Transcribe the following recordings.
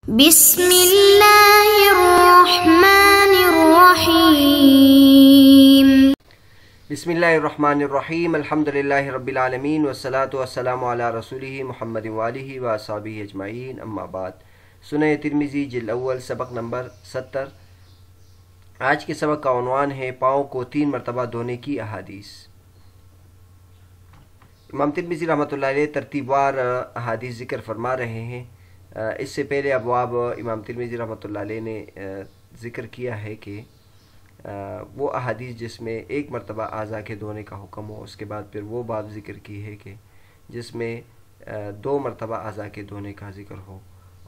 بسم اللہ الرحمن الرحیم۔ بسم اللہ الرحمن الرحیم، الحمدللہ رب العالمین والصلاة والسلام علی رسولہ محمد وآلہ واصحابہ اجمعین، اما بعد۔ سنن ترمذی جلد اول سبق نمبر 70۔ آج کے سبق کا عنوان ہے پاؤں کو 3 مرتبہ دھونے کی احادیث۔ امام ترمذی رحمۃ اللہ علیہ ترتیب وار احادیث ذکر فرما رہے ہیں۔ اس سے پہلے ابواب امام ترمذی رحمۃ اللہ علیہ نے ذکر کیا ہے کہ وہ احادیث جس میں 1 مرتبہ اعضاء کے دھونے کا حکم ہو، اس کے بعد پھر وہ باب ذکر کی ہے کہ جس میں 2 مرتبہ اعضاء کے دھونے کا ذکر ہو،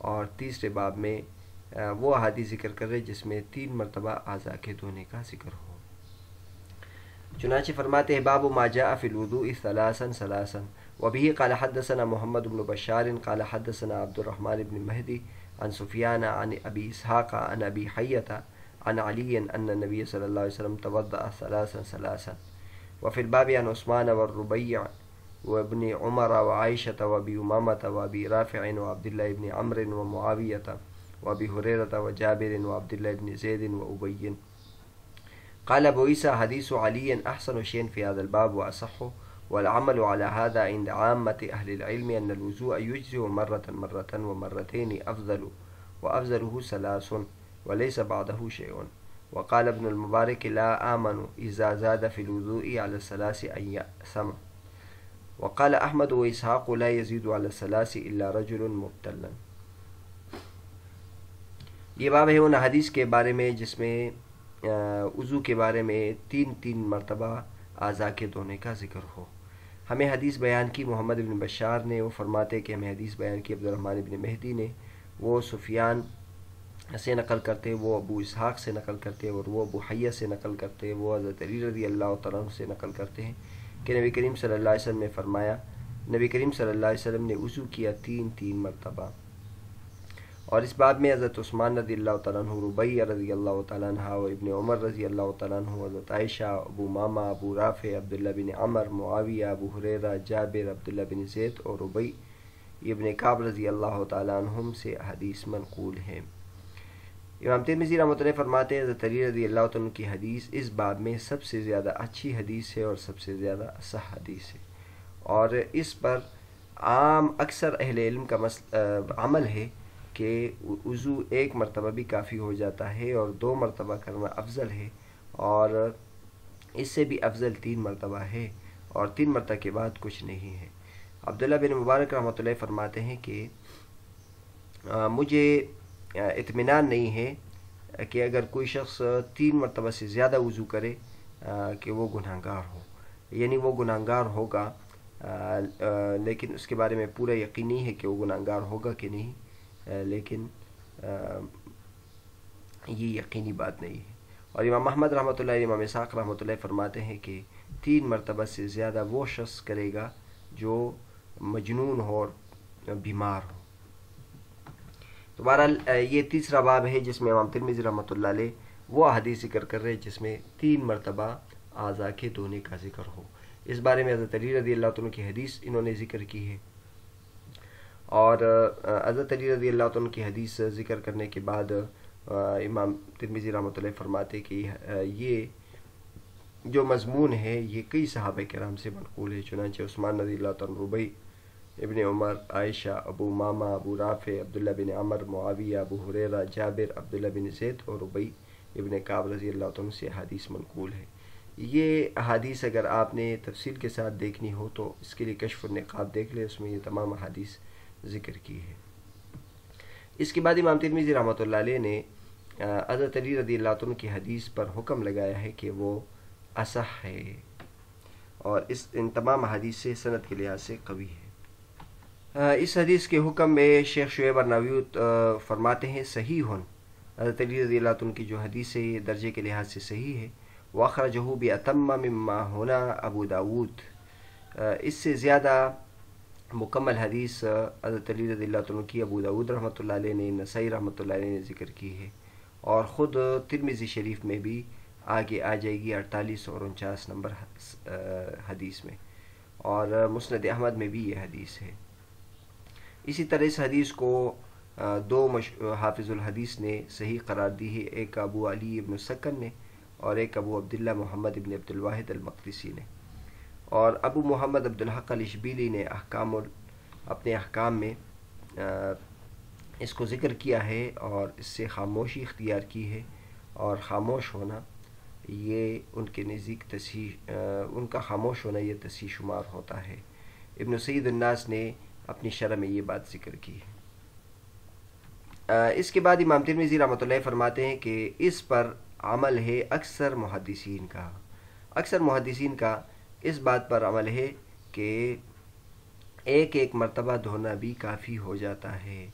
اور تیسرے باب میں وہ احادیث ذکر کر رہے جس میں 3 مرتبہ اعضاء کے دھونے کا ذکر ہو۔ چنانچہ فرماتے ہیں باب ما جاء فی الوضوء ثلاثا ثلاثا، وبه قال حدثنا محمد بن بشار قال حدثنا عبد الرحمن بن مهدي عن سفيان عن ابي اسحاق عن ابي حية عن علي ان النبي صلى الله عليه وسلم توضأ ثلاثا ثلاثا، وفي الباب عن عثمان والربيع وابن عمر وعائشة وابي أمامة وابي رافع وعبد الله بن عمرو ومعاوية وابي هريرة وجابر وعبد الله بن زيد وأبي. قال ابو عيسى حديث علي احسن شيء في هذا الباب واصحه، والعمل على هذا عند عامة أهل العلم أن الوضوء يجزئ مرة ومرتين أفضل، وأفضله 3 وليس بعده شيء. وقال ابن المبارك لا آمن إذا زاد في الوضوء على 3 أن يأثم. وقال أحمد وإسحاق لا يزيد على 3 إلا رجل مبتلا۔ یہ باب ہے ان حدیث کے بارے میں جس میں وضو کے بارے میں 3 مرتبہ اعضاء کے دھونے کا ذکر ہو۔ ہمیں حدیث بیان کی محمد بن بشار نے، وہ فرماتے کہ ہمیں حدیث بیان کی عبد الرحمن بن مہدی نے، وہ سفیان سے نقل کرتے، وہ ابو اسحاق سے نقل کرتے، اور وہ ابو حیہ سے نقل کرتے، وہ حضرت علی رضی اللہ تعالیٰ عنہ سے نقل کرتے ہیں کہ نبی کریم صلی اللہ علیہ وسلم نے فرمایا، نبی کریم صلی اللہ علیہ وسلم نے وضو کیا 3 مرتبہ۔ اور اس باب میں حضرت عثمان رضی اللہ تعالیٰ عنہ، ربیع رضی اللہ تعالیٰ عنہ و ابن عمر رضی اللہ تعالیٰ عنہ، حضرت عائشہ، ابو امامہ، ابو رافع، عبداللہ بن عمر، معاویہ، ابو ہریرہ، جابر، عبداللہ بن زید اور ربیع ابن کعب رضی اللہ تعالیٰ عنہم سے حدیث منقول ہے۔ امام ترمذی رحمۃ اللہ فرماتے ہیں حضرت علی رضی اللہ تعالیٰ عنہ کی حدیث اس باب میں سب سے زیادہ اچھی حدیث ہے اور سب سے زیادہ صح حدیث ہے، اور اس پر عام اکثر اہل علم کا عمل ہے کہ وضو 1 مرتبہ بھی کافی ہو جاتا ہے، اور 2 مرتبہ کرنا افضل ہے، اور اس سے بھی افضل 3 مرتبہ ہے، اور 3 مرتبہ کے بعد کچھ نہیں ہے۔ عبداللہ بن مبارک رحمۃ اللہ فرماتے ہیں کہ مجھے اطمینان نہیں ہے کہ اگر کوئی شخص 3 مرتبہ سے زیادہ وضو کرے کہ وہ گناہگار ہو، یعنی وہ گناہگار ہوگا، لیکن اس کے بارے میں پورا یقینی ہے کہ وہ گناہگار ہوگا کہ نہیں، لیکن یہ یقینی بات نہیں ہے۔ اور امام احمد رحمۃ اللہ، امام اسحاق رحمۃ اللہ فرماتے ہیں کہ 3 مرتبہ سے زیادہ وہ شخص کرے گا جو مجنون ہو اور بیمار ہو۔ تو بہرحال یہ تیسرا باب ہے جس میں امام ترمذی رحمۃ اللہ علیہ وہ حدیث ذکر کر رہے جس میں 3 مرتبہ اعضاء کے دھونے کا ذکر ہو۔ اس بارے میں حضرت علی رضی اللہ عنہ کی حدیث انہوں نے ذکر کی ہے، اور حضرت علی رضی اللہ عنہ کی حدیث ذکر کرنے کے بعد امام ترمذی رحمۃ اللہ فرماتے کہ یہ جو مضمون ہے یہ کئی صحابہ کرام سے منقول ہے، چنانچہ عثمان رضی اللہ عنہ، ربیع ابن عمر، عائشہ، ابو امامہ، ابو رافع، عبداللہ بن عمر، معاویہ، ابو ہریرہ، جابر، عبداللہ بن زید اور ربیع ابن کعب رضی اللہ عنہ سے حدیث منقول ہے۔ یہ احادیث اگر آپ نے تفصیل کے ساتھ دیکھنی ہو تو اس کے لیے کشف النقاب دیکھ لیں، اس میں یہ تمام احادیث ذکر کی ہے۔ اس کے بعد امام ترمذی رحمۃ اللہ علیہ نے حضرت علی رضی اللہ عنہ کی حدیث پر حکم لگایا ہے کہ وہ اصح ہے، اور ان تمام حدیث سے سند کے لحاظ سے قوی ہے۔ اس حدیث کے حکم میں شیخ شعیب ارناؤی فرماتے ہیں صحیح ہن، حضرت علی رضی اللہ عنہ کی جو حدیث ہے یہ درجے کے لحاظ سے صحیح ہے۔ وَأَخْرَجَهُ بِأَتَمَّ مِمَّا هُنَا ابو داود، اس سے زیادہ مکمل حدیث حضرت علی رضی اللہ عنہ کی ابو داود رحمۃ اللہ علیہ نے، نسائی رحمۃ اللہ علیہ نے ذکر کی ہے، اور خود ترمذی شریف میں بھی آگے آ جائے گی 48 اور 49 نمبر حدیث میں، اور مسند احمد میں بھی یہ حدیث ہے۔ اسی طرح اس حدیث کو دو حافظ الحدیث نے صحیح قرار دی ہے، ایک ابو علی ابن سکن نے اور ایک ابو عبداللہ محمد ابن عبد الواحد المقدسی نے. اور ابو محمد عبد الحق الاشبیلی نے اپنے احکام میں اس کو ذکر کیا ہے اور اس سے خاموشی اختیار کی ہے، اور خاموش ہونا یہ ان کے نزدیک ان کا خاموش ہونا یہ تصحیح شمار ہوتا ہے. ابن سید الناس نے اپنی شرح میں یہ بات ذکر کی ہے. اس کے بعد امام ترمذی رحمۃ اللہ فرماتے ہیں کہ اس پر عمل ہے اکثر محدثین کا اس بات پر عمل ہے کہ ایک مرتبہ دھونا بھی کافی ہو جاتا ہے،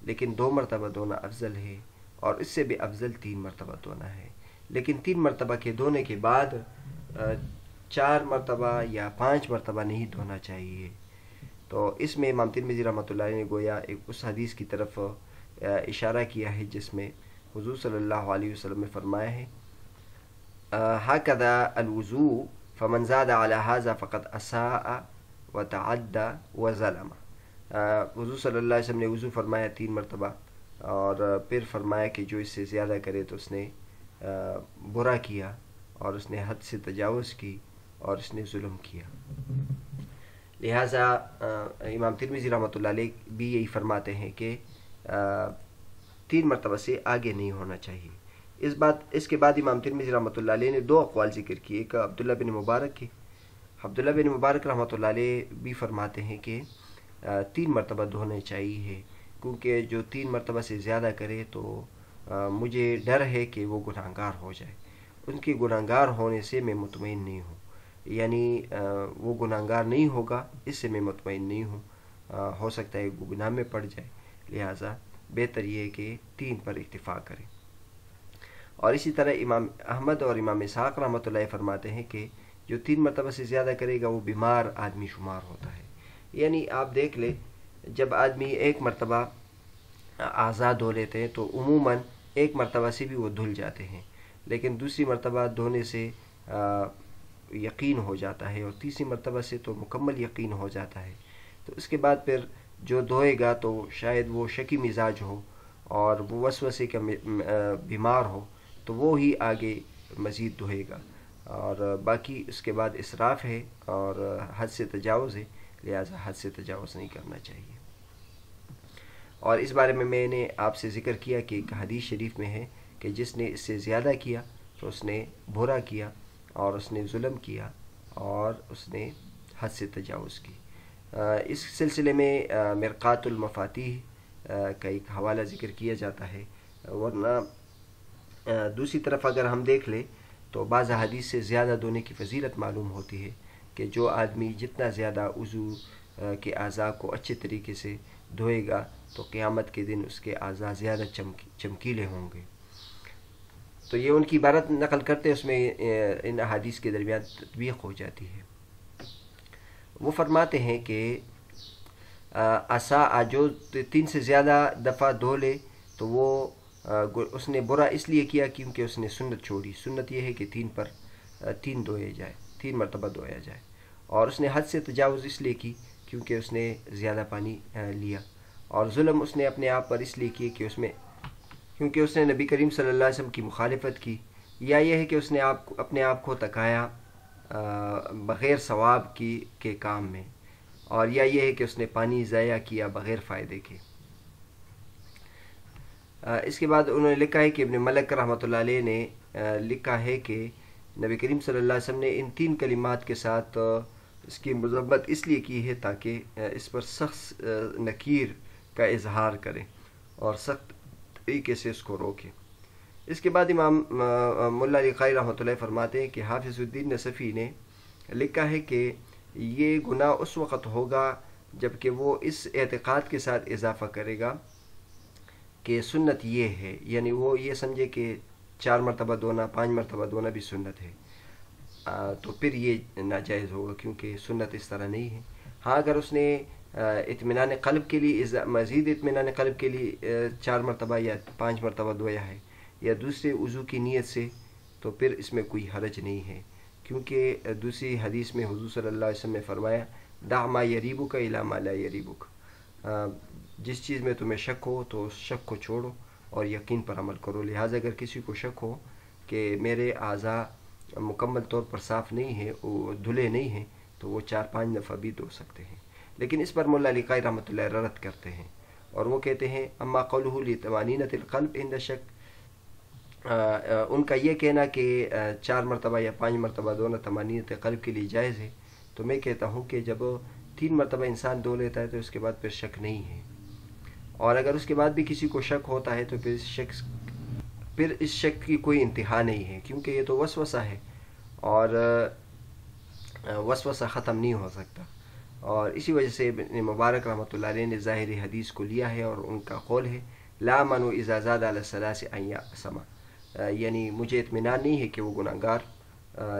لیکن 2 مرتبہ دھونا افضل ہے، اور اس سے بھی افضل 3 مرتبہ دھونا ہے. لیکن 3 مرتبہ کے دھونے کے بعد 4 مرتبہ یا 5 مرتبہ نہیں دھونا چاہیے. تو اس میں امام ترمذی رحمۃ اللہ نے گویا اس حدیث کی طرف اشارہ کیا ہے جس میں حضور صلی اللہ علیہ وسلم نے فرمایا ہے هكذا الوضوء فمن زاد على هذا فقد اساء وتعدى وظلم. حضور صلی اللہ علیہ وسلم نے وضو فرمایا 3 مرتبہ، اور پھر فرمایا کہ جو اس سے زیادہ کرے تو اس نے برا کیا، اور اس نے حد سے تجاوز کی، اور اس نے ظلم کیا. لہٰذا امام ترمذی رحمۃ اللہ علیہ بھی یہی فرماتے ہیں کہ 3 مرتبہ سے آگے نہیں ہونا چاہیے. اس کے بعد امام ترمذی رحمۃ اللہ علیہ نے 2 اقوال ذکر کیے. ایک عبداللہ بن مبارک رحمۃ اللہ علیہ بھی فرماتے ہیں کہ 3 مرتبہ دھونے چاہیے، کیونکہ جو 3 مرتبہ سے زیادہ کرے تو مجھے ڈر ہے کہ وہ گناہگار ہو جائے. ان کے گناہگار ہونے سے میں مطمئن نہیں ہوں، یعنی وہ گناہگار نہیں ہوگا اس سے میں مطمئن نہیں ہوں، ہو سکتا ہے وہ گناہ میں پڑ جائے. لہٰذا بہتر یہ ہے کہ 3 پر اکتفا کریں. اور اسی طرح امام احمد اور امام اسحاق رحمۃ اللہ فرماتے ہیں کہ جو 3 مرتبہ سے زیادہ کرے گا وہ بیمار آدمی شمار ہوتا ہے. یعنی آپ دیکھ لیں جب آدمی 1 مرتبہ آزاد دھو لیتے ہیں تو عموماً 1 مرتبہ سے بھی وہ دھل جاتے ہیں، لیکن دوسری مرتبہ دھونے سے یقین ہو جاتا ہے، اور تیسری مرتبہ سے تو مکمل یقین ہو جاتا ہے. تو اس کے بعد پھر جو دھوئے گا تو شاید وہ شکی مزاج ہو اور وہ وسوسے کا بیمار ہو، تو وہ ہی آگے مزید دھوئے گا. اور باقی اس کے بعد اسراف ہے اور حد سے تجاوز ہے، لہٰذا حد سے تجاوز نہیں کرنا چاہیے. اور اس بارے میں نے آپ سے ذکر کیا کہ ایک حدیث شریف میں ہے کہ جس نے اس سے زیادہ کیا تو اس نے برا کیا، اور اس نے ظلم کیا، اور اس نے حد سے تجاوز کی. اس سلسلے میں مرقات المفاتیح کا ایک حوالہ ذکر کیا جاتا ہے. ورنہ دوسری طرف اگر ہم دیکھ لیں تو بعض حدیث سے زیادہ دھونے کی فضیلت معلوم ہوتی ہے کہ جو آدمی جتنا زیادہ وضو کے اعضاء کو اچھے طریقے سے دھوئے گا تو قیامت کے دن اس کے اعضاء زیادہ چمکیلے ہوں گے. تو یہ ان کی عبارت نقل کرتے اس میں ان احادیث کے درمیان تطبیق ہو جاتی ہے. وہ فرماتے ہیں کہ جو 3 سے زیادہ دفعہ دھو لے تو وہ اس نے برا اس لیے کیا کیونکہ اس نے سنت چھوڑی. سنت یہ ہے کہ 3 پر 3 دھوئے جائے، 3 مرتبہ دھویا جائے. اور اس نے حد سے تجاوز اس لیے کی کیونکہ اس نے زیادہ پانی لیا. اور ظلم اس نے اپنے آپ پر اس لیے کی کہ کیونکہ اس نے نبی کریم صلی اللہ علیہ وسلم کی مخالفت کی، یا یہ ہے کہ اس نے اپنے آپ کو تکایا بغیر ثواب کے کام میں، اور یا یہ ہے کہ اس نے پانی ضائع کیا بغیر فائدے کے. اس کے بعد انہوں نے لکھا ہے کہ ابن ملک رحمۃ اللہ علیہ نے لکھا ہے کہ نبی کریم صلی اللہ علیہ وسلم نے ان 3 کلمات کے ساتھ اس کی مذمت اس لیے کی ہے تاکہ اس پر سخت نکیر کا اظہار کریں اور سخت طریقے سے اس کو روکیں. اس کے بعد امام ملا علی قاری رحمۃ اللہ فرماتے ہیں کہ حافظ الدین نصفی نے لکھا ہے کہ یہ گناہ اس وقت ہوگا جب کہ وہ اس اعتقاد کے ساتھ اضافہ کرے گا کہ سنت یہ ہے، یعنی وہ یہ سمجھے کہ 4 مرتبہ دھونا 5 مرتبہ دھونا بھی سنت ہے، تو پھر یہ ناجائز ہوگا کیونکہ سنت اس طرح نہیں ہے. ہاں اگر اس نے اطمینان قلب کے لیے مزید اطمینان قلب کے لیے 4 مرتبہ یا 5 مرتبہ دھویا ہے یا دوسرے وضو کی نیت سے، تو پھر اس میں کوئی حرج نہیں ہے، کیونکہ دوسری حدیث میں حضور صلی اللہ علیہ وسلم نے فرمایا دع ما یریبک الی ما لا یریبک، جس چیز میں تمہیں شک ہو تو اس شک کو چھوڑو اور یقین پر عمل کرو. لہٰذا اگر کسی کو شک ہو کہ میرے اعضاء مکمل طور پر صاف نہیں ہیں، دھلے نہیں ہیں، تو وہ 4-5 دفعہ بھی دھو سکتے ہیں. لیکن اس پر مولا علی قاری رحمۃ اللہ رد کرتے ہیں اور وہ کہتے ہیں اما قولہ لطمانینۃ القلب عند شک، ان کا یہ کہنا کہ 4 مرتبہ یا 5 مرتبہ دھونا طمانینۃ قلب کے لیے جائز ہے، تو میں کہتا ہوں کہ جب 3 مرتبہ انسان دھو لیتا ہے تو اس کے بعد پھر شک نہیں ہے. اور اگر اس کے بعد بھی کسی کو شک ہوتا ہے تو پھر اس شک کی کوئی انتہا نہیں ہے، کیونکہ یہ تو وسوسہ ہے اور وسوسہ ختم نہیں ہو سکتا. اور اسی وجہ سے ابن مبارک رحمۃ اللہ علیہ نے ظاہر حدیث کو لیا ہے اور ان کا قول ہے لا منو اذا زاد علی الثلاث ان یأثم، یعنی مجھے اطمینان نہیں ہے کہ وہ گناہگار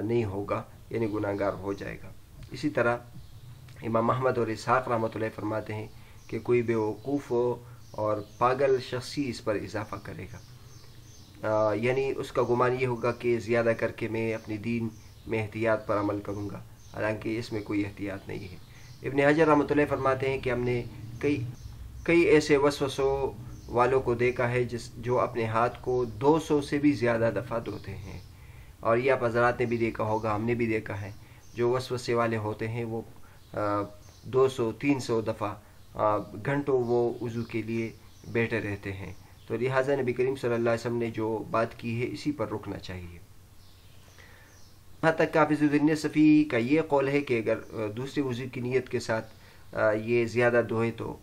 نہیں ہوگا، یعنی گناہگار ہو جائے گا. اسی طرح امام احمد اور اسحاق رحمۃ اللہ فرماتے ہیں کہ کوئی بے وقوف اور پاگل شخصی اس پر اضافہ کرے گا، یعنی اس کا گمان یہ ہوگا کہ زیادہ کر کے میں اپنی دین میں احتیاط پر عمل کروں گا، حالانکہ اس میں کوئی احتیاط نہیں ہے. ابن حجر رحمۃ اللہ فرماتے ہیں کہ ہم نے کئی ایسے وسوسوں والوں کو دیکھا ہے جو اپنے ہاتھ کو 200 سے بھی زیادہ دفعہ دھوتے ہیں. اور یہ آپ حضرات نے بھی دیکھا ہوگا، ہم نے بھی دیکھا ہے، جو وسوسے والے ہوتے ہیں وہ 200-300 دفعہ گھنٹوں وہ وضو کے لیے بیٹھے رہتے ہیں. تو لہٰذا نبی کریم صلی اللہ علیہ وسلم نے جو بات کی ہے اسی پر رکنا چاہیے. یہاں تک حافظ الدین نصفی کا یہ قول ہے کہ اگر دوسرے وضو کی نیت کے ساتھ یہ زیادہ دھوئے تو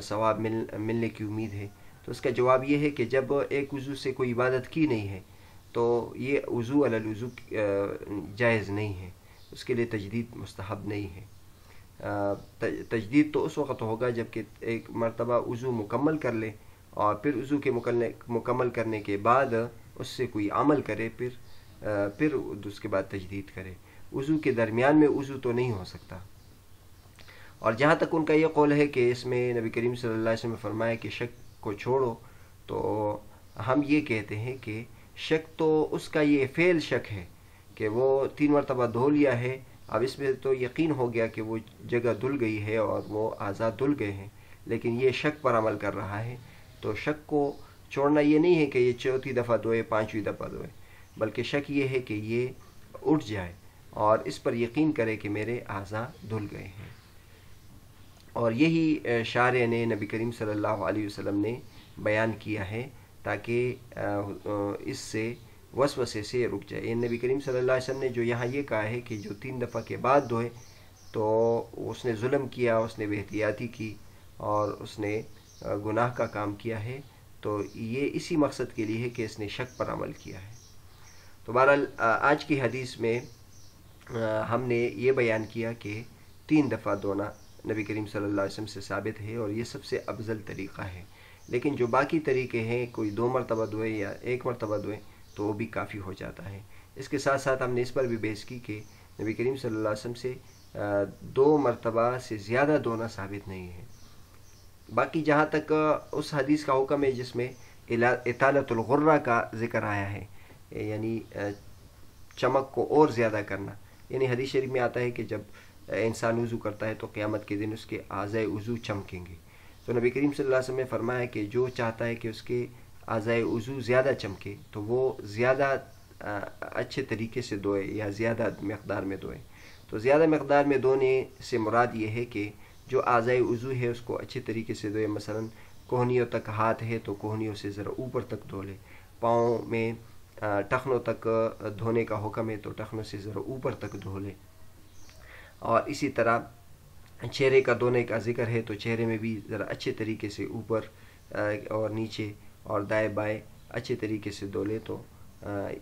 ثواب ملنے کی امید ہے. تو اس کا جواب یہ ہے کہ جب ایک وضو سے کوئی عبادت کی نہیں ہے تو یہ وضو علی الوضو جائز نہیں ہے، اس کے لیے تجدید مستحب نہیں ہے. تجدید تو اس وقت ہوگا جب کہ ایک مرتبہ وضو مکمل کر لے اور پھر وضو کے مکمل کرنے کے بعد اس سے کوئی عمل کرے، پھر اس کے بعد تجدید کرے. وضو کے درمیان میں وضو تو نہیں ہو سکتا. اور جہاں تک ان کا یہ قول ہے کہ اس میں نبی کریم صلی اللہ علیہ وسلم نے فرمایا کہ شک کو چھوڑو، تو ہم یہ کہتے ہیں کہ شک تو اس کا یہ فعل شک ہے کہ وہ 3 مرتبہ دھو لیا ہے، اب اس میں تو یقین ہو گیا کہ وہ جگہ دھل گئی ہے اور وہ اعضاء دھل گئے ہیں، لیکن یہ شک پر عمل کر رہا ہے. تو شک کو چھوڑنا یہ نہیں ہے کہ یہ 4تھی دفعہ دھوئے 5ویں دفعہ دھوئے، بلکہ شک یہ ہے کہ یہ اٹھ جائے اور اس پر یقین کرے کہ میرے اعضاء دھل گئے ہیں. اور یہی شارع نے نبی کریم صلی اللہ علیہ وسلم نے بیان کیا ہے تاکہ اس سے وسوسے سے رک جائے. نبی کریم صلی اللہ علیہ وسلم نے جو یہاں یہ کہا ہے کہ جو 3 دفعہ کے بعد دھوئے تو اس نے ظلم کیا، اس نے بے احتیاطی کی اور اس نے گناہ کا کام کیا ہے. تو یہ اسی مقصد کے لیے ہے کہ اس نے شک پر عمل کیا ہے. تو بہرحال آج کی حدیث میں ہم نے یہ بیان کیا کہ 3 دفعہ دھونا نبی کریم صلی اللہ علیہ وسلم سے ثابت ہے اور یہ سب سے افضل طریقہ ہے. لیکن جو باقی طریقے ہیں، کوئی 2 مرتبہ دھوئے یا 1 مرتبہ دھوئے تو وہ بھی کافی ہو جاتا ہے. اس کے ساتھ ساتھ ہم نے اس پر بھی بحث کی کہ نبی کریم صلی اللہ علیہ وسلم سے 2 مرتبہ سے زیادہ دھونا ثابت نہیں ہے. باقی جہاں تک اس حدیث کا حکم ہے جس میں اطالۃ الغرہ کا ذکر آیا ہے، یعنی چمک کو اور زیادہ کرنا، یعنی حدیث شریف میں آتا ہے کہ جب انسان وضو کرتا ہے تو قیامت کے دن اس کے اعضائے وضو چمکیں گے. تو نبی کریم صلی اللہ علیہ وسلم نے فرمایا کہ جو چاہتا ہے کہ اس کے اعضائے وضو زیادہ چمکے تو وہ زیادہ اچھے طریقے سے دھوئے یا زیادہ مقدار میں دھوئے. تو زیادہ مقدار میں دھونے سے مراد یہ ہے کہ جو اعضائے وضو ہے اس کو اچھے طریقے سے دھوئے. مثلا کوہنیوں تک ہاتھ ہے تو کوہنیوں سے ذرا اوپر تک دھو لے. پاؤں میں ٹخنوں تک دھونے کا حکم ہے تو ٹخنوں سے ذرا اوپر تک دھو لے. اور اسی طرح چہرے کا دھونے کا ذکر ہے تو چہرے میں بھی ذرا اچھے طریقے سے اوپر اور نیچے اور دائیں بائیں اچھے طریقے سے دھو لے. تو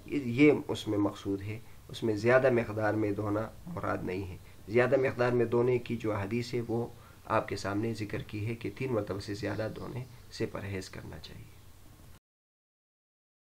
یہ اس میں مقصود ہے، اس میں زیادہ مقدار میں دھونا مراد نہیں ہے. زیادہ مقدار میں دھونے کی جو حدیث ہے وہ آپ کے سامنے ذکر کی ہے کہ 3 مرتبہ سے زیادہ دھونے سے پرہیز کرنا چاہیے.